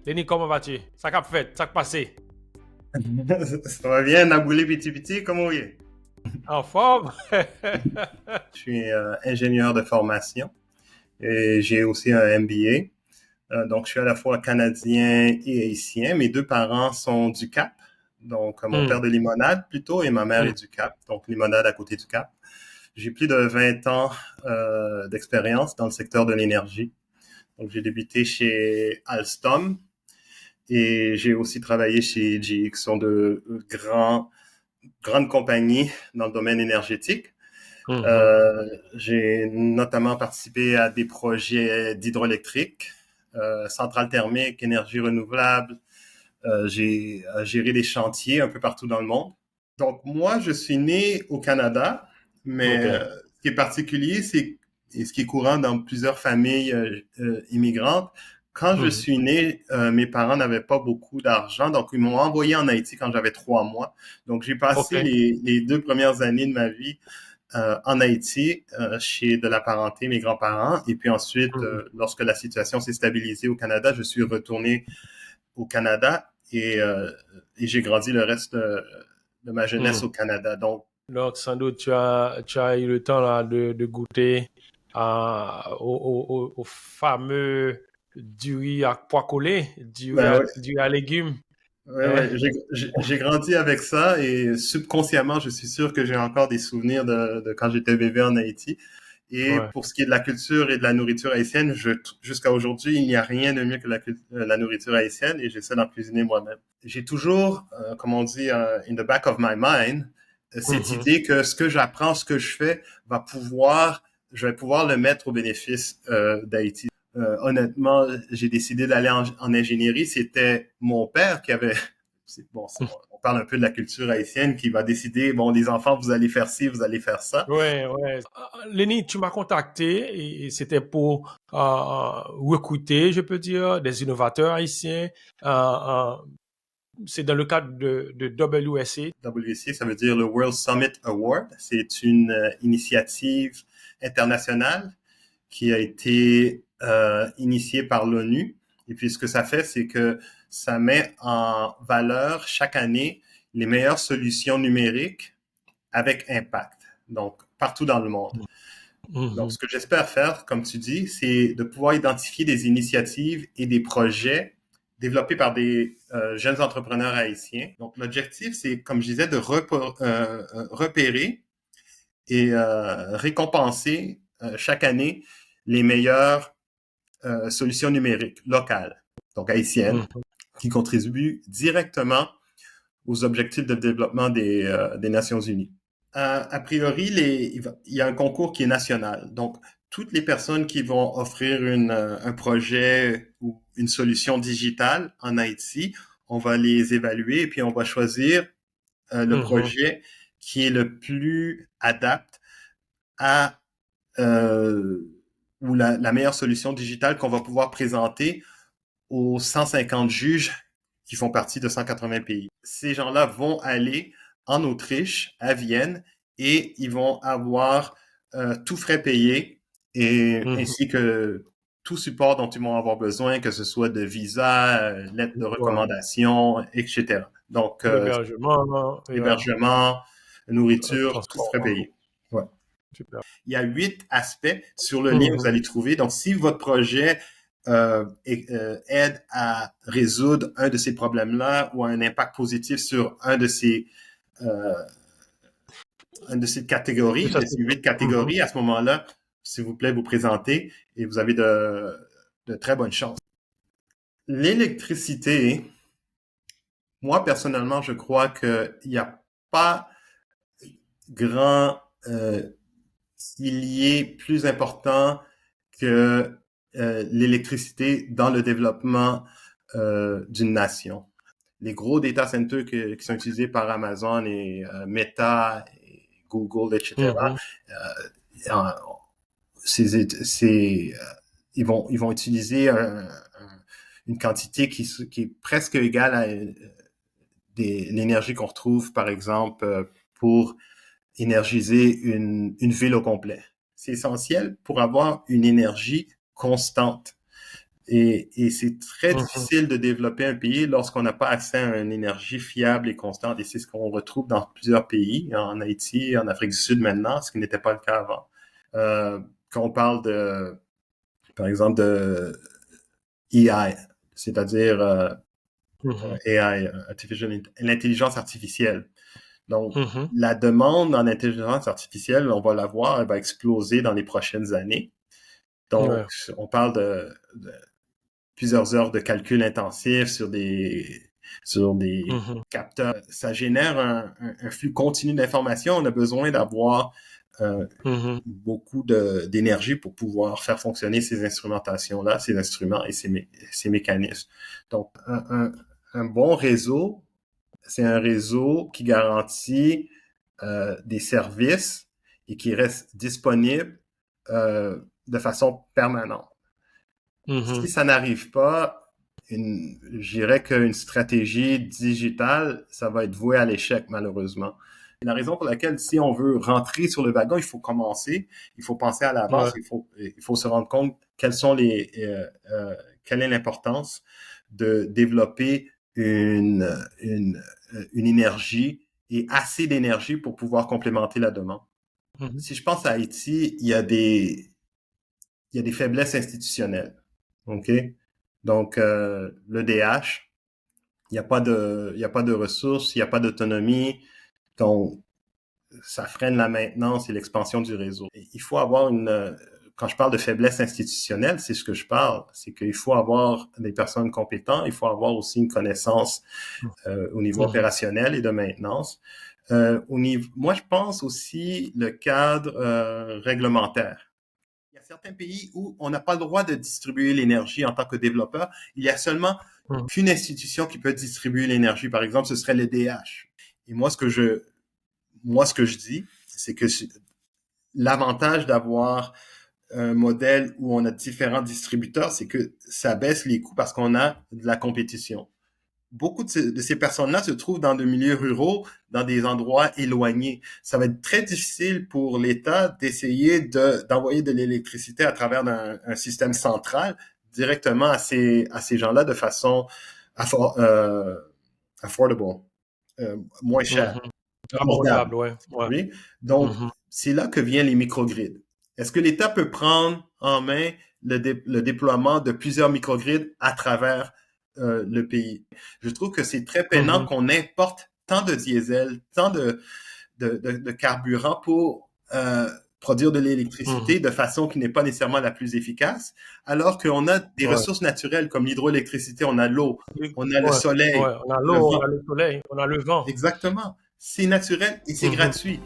Lenny, comment vas-tu? Ça qu'a fait? Ça qu'a passé? Ça va bien, Naboulé Petit Petit, comment oui? En forme? Je suis ingénieur de formation et j'ai aussi un MBA. Donc, je suis à la fois canadien et haïtien. Mes deux parents sont du Cap. Donc, mon père Hmm, de Limonade plutôt et ma mère est hmm, du Cap. Donc, Limonade à côté du Cap. J'ai plus de 20 ans d'expérience dans le secteur de l'énergie. Donc, j'ai débuté chez Alstom et j'ai aussi travaillé chez GE, qui sont de grandes compagnies dans le domaine énergétique. mhm. J'ai notamment participé à des projets d'hydroélectrique, centrales thermiques, énergie renouvelable. J'ai géré des chantiers un peu partout dans le monde. Donc moi, je suis né au Canada, mais OK. ce qui est particulier, c'est et ce qui est courant dans plusieurs familles immigrantes. Quand je Mhm. suis né, mes parents n'avaient pas beaucoup d'argent, donc ils m'ont envoyé en Haïti quand j'avais 3 mois. Donc j'ai passé OK. les 2 premières années de ma vie en Haïti chez de la parenté, mes grands-parents. Et puis ensuite, Mhm. lorsque la situation s'est stabilisée au Canada, je suis retourné au Canada et j'ai grandi le reste de ma jeunesse Mhm. au Canada. Donc, Donc, sans doute, tu as eu le temps là, de goûter au fameux du riz à pois collés, ben ouais, du riz à légumes. ouais, Ouais. ouais, j'ai grandi avec ça et subconsciemment, je suis sûr que j'ai encore des souvenirs de quand j'étais bébé en Haïti. Et Ouais. pour ce qui est de la culture et de la nourriture haïtienne, jusqu'à aujourd'hui, il n'y a rien de mieux que la nourriture haïtienne et j'essaie d'en cuisiner moi-même. J'ai toujours, comme on dit, in the back of my mind, cette Mhm. idée que ce que j'apprends, ce que je fais, je vais pouvoir le mettre au bénéfice d'Haïti. Honnêtement, j'ai décidé d'aller en ingénierie. C'était mon père qui avait, bon, on parle un peu de la culture haïtienne, qui va décider, bon, les enfants, vous allez faire ci, vous allez faire ça. Ouais, ouais. Lenny, tu m'as contacté et c'était pour recruter, je peux dire, des innovateurs haïtiens. Euh, euh, c'est dans le cadre de WSA. WC, ça veut dire le World Summit Award. C'est une initiative internationale qui a été initiée par l'ONU. Et puis, ce que ça fait, c'est que ça met en valeur chaque année les meilleures solutions numériques avec impact. Donc, partout dans le monde. Donc, Mhm, ce que j'espère faire, comme tu dis, c'est de pouvoir identifier des initiatives et des projets développés par des jeunes entrepreneurs haïtiens. Donc, l'objectif, c'est, comme je disais, de repérer et récompenser chaque année les meilleures solutions numériques locales, donc haïtiennes, mhm, qui contribuent directement aux objectifs de développement des Nations Unies. A priori, il y a un concours qui est national. Donc, toutes les personnes qui vont offrir un projet ou une solution digitale en Haïti, on va les évaluer et puis on va choisir le mhm. projet qui est le plus adapté à ou la meilleure solution digitale qu'on va pouvoir présenter aux 150 juges qui font partie de 180 pays. Ces gens-là vont aller en Autriche, à Vienne, et ils vont avoir tout frais payé et Mhm. ainsi que tout support dont ils vont avoir besoin, que ce soit de visa, lettre de Ouais. recommandation, etc. Donc, L'hébergement et hébergement, nourriture, tout frais transport. payé. Ouais. Super. Il y a 8 aspects sur le lien que vous Mhm, allez trouver. Donc, si votre projet aide à résoudre un de ces problèmes-là ou a un impact positif sur euh, un de ces de catégories, ça, de c'est ces huit mhm. catégories, à ce moment-là, s'il vous plaît, vous présentez et vous avez de très bonnes chances. L'électricité, moi, personnellement, je crois qu'il n'y a pas grand pilier plus important que l'électricité dans le développement d'une nation. Les gros data centers qui sont utilisés par Amazon et Meta, et Google, etc., Mhm. euh, ils vont utiliser une quantité qui est presque égale à l'énergie qu'on retrouve, par exemple, pour énergiser une ville au complet. C'est essentiel pour avoir une énergie constante. Et c'est très Mhm. difficile de développer un pays lorsqu'on n'a pas accès à une énergie fiable et constante. Et c'est ce qu'on retrouve dans plusieurs pays, en Haïti, en Afrique du Sud maintenant, ce qui n'était pas le cas avant. Euh, Quand on parle de, par exemple, de AI, c'est-à-dire Mhm. AI, l'intelligence artificielle. Donc, Mhm. la demande en intelligence artificielle, on va la voir, elle va exploser dans les prochaines années. Donc, Ouais. on parle de plusieurs heures de calcul intensif sur des Mhm. capteurs. Ça génère un flux continu d'informations. On a besoin d'avoir Mhm. beaucoup d'énergie pour pouvoir faire fonctionner ces instrumentations-là, ces instruments et ces mécanismes. Donc, un bon réseau, c'est un réseau qui garantit des services et qui reste disponible de façon permanente. Si Mhm. ça n'arrive pas, je dirais qu'une stratégie digitale, ça va être voué à l'échec, malheureusement. Et la raison pour laquelle, si on veut rentrer sur le wagon, il faut commencer, il faut penser à l'avance, Ouais. il faut se rendre compte quelle est l'importance de développer une énergie et assez d'énergie pour pouvoir complémenter la demande. Mhm. Si je pense à Haïti, il y a des faiblesses institutionnelles. OK? Donc, l'EDH, il y a pas de ressources, il n'y a pas d'autonomie. Donc, ça freine la maintenance et l'expansion du réseau. Et il faut avoir quand je parle de faiblesse institutionnelle, c'est ce que je parle, c'est qu'il faut avoir des personnes compétentes, il faut avoir aussi une connaissance au niveau Mhm. opérationnel et de maintenance. Moi, je pense aussi le cadre réglementaire. Il y a certains pays où on n'a pas le droit de distribuer l'énergie en tant que développeur. Il y a seulement Mhm. qu'une institution qui peut distribuer l'énergie. Par exemple, ce serait le DH. Et moi, ce que je dis, c'est que l'avantage d'avoir un modèle où on a différents distributeurs, c'est que ça baisse les coûts parce qu'on a de la compétition. Beaucoup de ces personnes-là se trouvent dans des milieux ruraux, dans des endroits éloignés. Ça va être très difficile pour l'État d'essayer d'envoyer de l'électricité à travers un système central directement à ces gens-là de façon affor- euh, affordable, moins cher, Mhm. abordable. Abordable, ouais. Ouais. Oui. Donc, Mhm. c'est là que viennent les microgrids. Est-ce que l'État peut prendre en main le déploiement de plusieurs microgrids à travers le pays? Je trouve que c'est très peinant Mhm. qu'on importe tant de diesel, tant de carburant pour produire de Mhm. l'électricité de façon qui n'est pas nécessairement la plus efficace, alors qu'on a des Ouais. ressources naturelles comme l'hydroélectricité, on a l'eau, Oui. on a le Ouais. Ouais. soleil, On a le l'eau, on vent. a le soleil, on a le vent. Exactement. C'est naturel et c'est Mhm. gratuit.